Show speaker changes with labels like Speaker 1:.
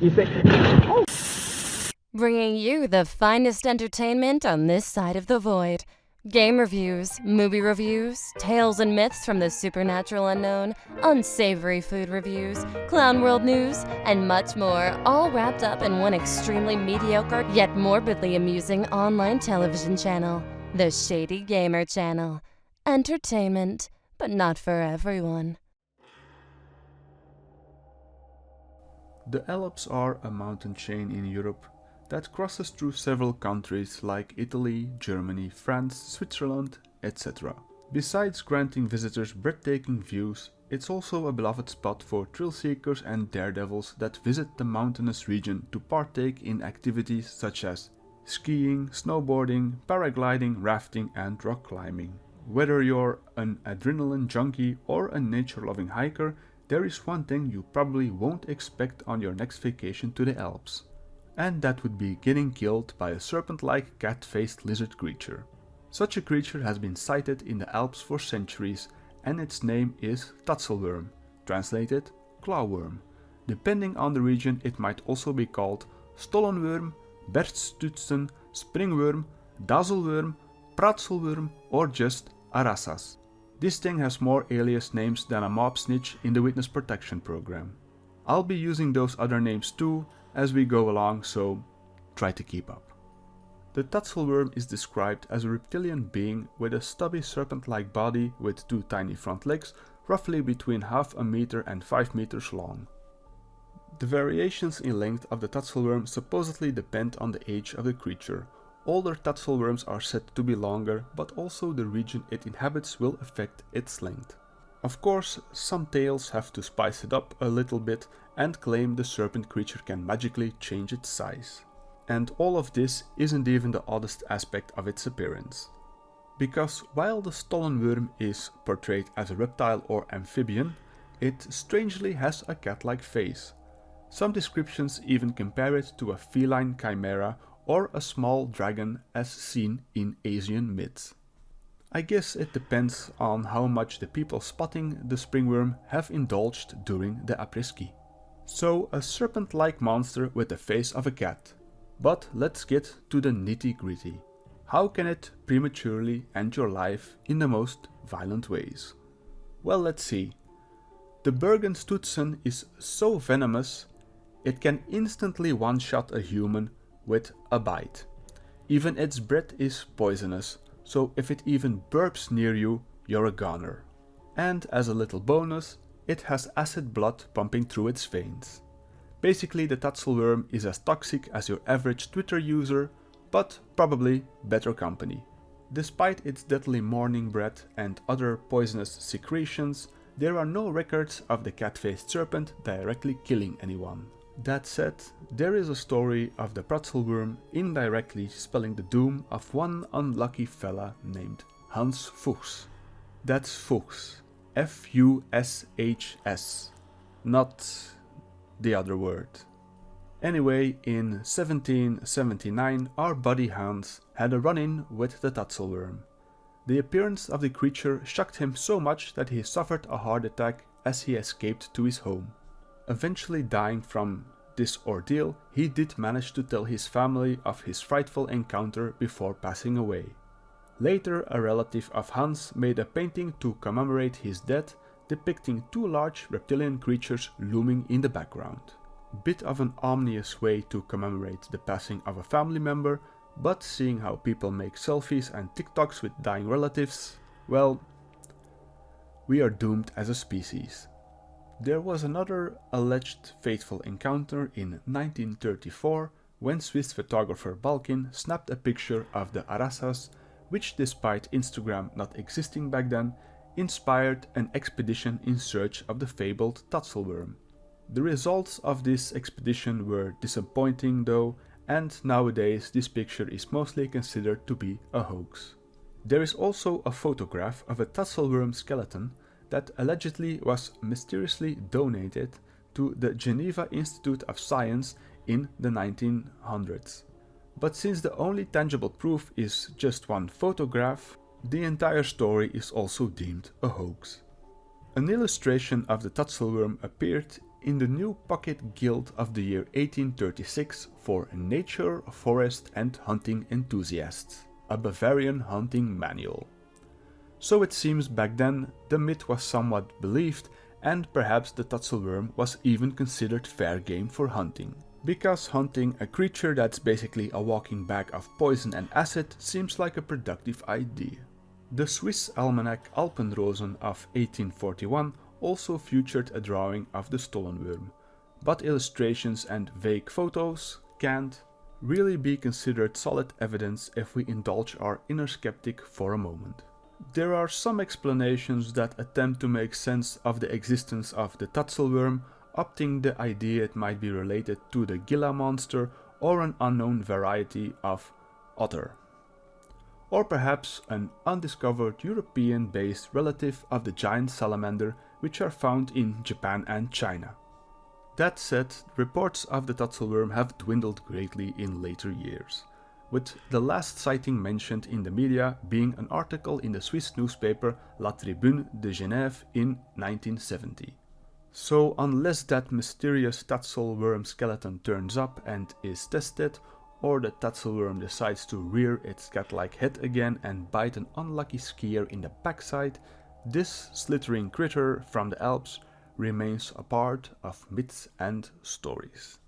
Speaker 1: You say,
Speaker 2: Bringing you the finest entertainment on this side of the void. Game reviews, movie reviews, tales and myths from the supernatural unknown, unsavory food reviews, clown world news, and much more, all wrapped up in one extremely mediocre yet morbidly amusing online television channel, the Shady Gamer Channel. Entertainment, but not for everyone.
Speaker 3: The Alps are a mountain chain in Europe that crosses through several countries like Italy, Germany, France, Switzerland, etc. Besides granting visitors breathtaking views, it's also a beloved spot for thrill seekers and daredevils that visit the mountainous region to partake in activities such as skiing, snowboarding, paragliding, rafting and rock climbing. Whether you're an adrenaline junkie or a nature-loving hiker, there is one thing you probably won't expect on your next vacation to the Alps. And that would be getting killed by a serpent-like cat-faced lizard creature. Such a creature has been sighted in the Alps for centuries, and its name is Tatzelwurm, translated clawworm. Depending on the region, it might also be called stollenworm, berststutsen, springworm, dazelworm, pratselworm, or just arasas. This thing has more alias names than a mob snitch in the witness protection program. I'll be using those other names too as we go along, so try to keep up. The Tatzelwurm is described as a reptilian being with a stubby serpent-like body with two tiny front legs, roughly between half a meter and 5 meters long. The variations in length of the Tatzelwurm supposedly depend on the age of the creature. Older Tatzelwurms are said to be longer, but also the region it inhabits will affect its length. Of course, some tales have to spice it up a little bit and claim the serpent creature can magically change its size. And all of this isn't even the oddest aspect of its appearance. Because while the stollenworm is portrayed as a reptile or amphibian, it strangely has a cat-like face. Some descriptions even compare it to a feline chimera or a small dragon as seen in Asian myths. I guess it depends on how much the people spotting the springworm have indulged during the aprés-ski. So a serpent-like monster with the face of a cat. But let's get to the nitty-gritty. How can it prematurely end your life in the most violent ways? Well, let's see. The Bergenstutsen is so venomous, it can instantly one-shot a human with a bite. Even its breath is poisonous, so if it even burps near you, you're a goner. And as a little bonus, it has acid blood pumping through its veins. Basically, the Tatzelwurm is as toxic as your average Twitter user, but probably better company. Despite its deadly morning breath and other poisonous secretions, there are no records of the cat-faced serpent directly killing anyone. That said, there is a story of the Tatzelwurm indirectly spelling the doom of one unlucky fella named Hans Fuchs. That's Fuchs, Fushs, not the other word. Anyway, in 1779 our buddy Hans had a run-in with the Tatzelwurm. The appearance of the creature shocked him so much that he suffered a heart attack as he escaped to his home. Eventually dying from this ordeal, he did manage to tell his family of his frightful encounter before passing away. Later, a relative of Hans made a painting to commemorate his death, depicting two large reptilian creatures looming in the background. Bit of an ominous way to commemorate the passing of a family member, but seeing how people make selfies and TikToks with dying relatives, well, we are doomed as a species. There was another alleged fateful encounter in 1934 when Swiss photographer Balkin snapped a picture of the arasas, which despite Instagram not existing back then, inspired an expedition in search of the fabled Tatzelwurm. The results of this expedition were disappointing though, and nowadays this picture is mostly considered to be a hoax. There is also a photograph of a Tatzelwurm skeleton that allegedly was mysteriously donated to the Geneva Institute of Science in the 1900s. But since the only tangible proof is just one photograph, the entire story is also deemed a hoax. An illustration of the Tatzelwurm appeared in the new pocket guild of the year 1836 for nature, forest and hunting enthusiasts, a Bavarian hunting manual. So it seems back then the myth was somewhat believed, and perhaps the Tatzelwurm was even considered fair game for hunting. Because hunting a creature that's basically a walking bag of poison and acid seems like a productive idea. The Swiss almanac Alpenrosen of 1841 also featured a drawing of the stollenworm, but illustrations and vague photos can't really be considered solid evidence if we indulge our inner skeptic for a moment. There are some explanations that attempt to make sense of the existence of the Tatzelwurm, opting the idea it might be related to the Gila monster or an unknown variety of otter. Or perhaps an undiscovered European-based relative of the giant salamander, which are found in Japan and China. That said, reports of the Tatzelwurm have dwindled greatly in later years, with the last sighting mentioned in the media being an article in the Swiss newspaper La Tribune de Genève in 1970. So unless that mysterious Tatzelwurm skeleton turns up and is tested, or the Tatzelwurm decides to rear its cat-like head again and bite an unlucky skier in the backside, this slithering critter from the Alps remains a part of myths and stories.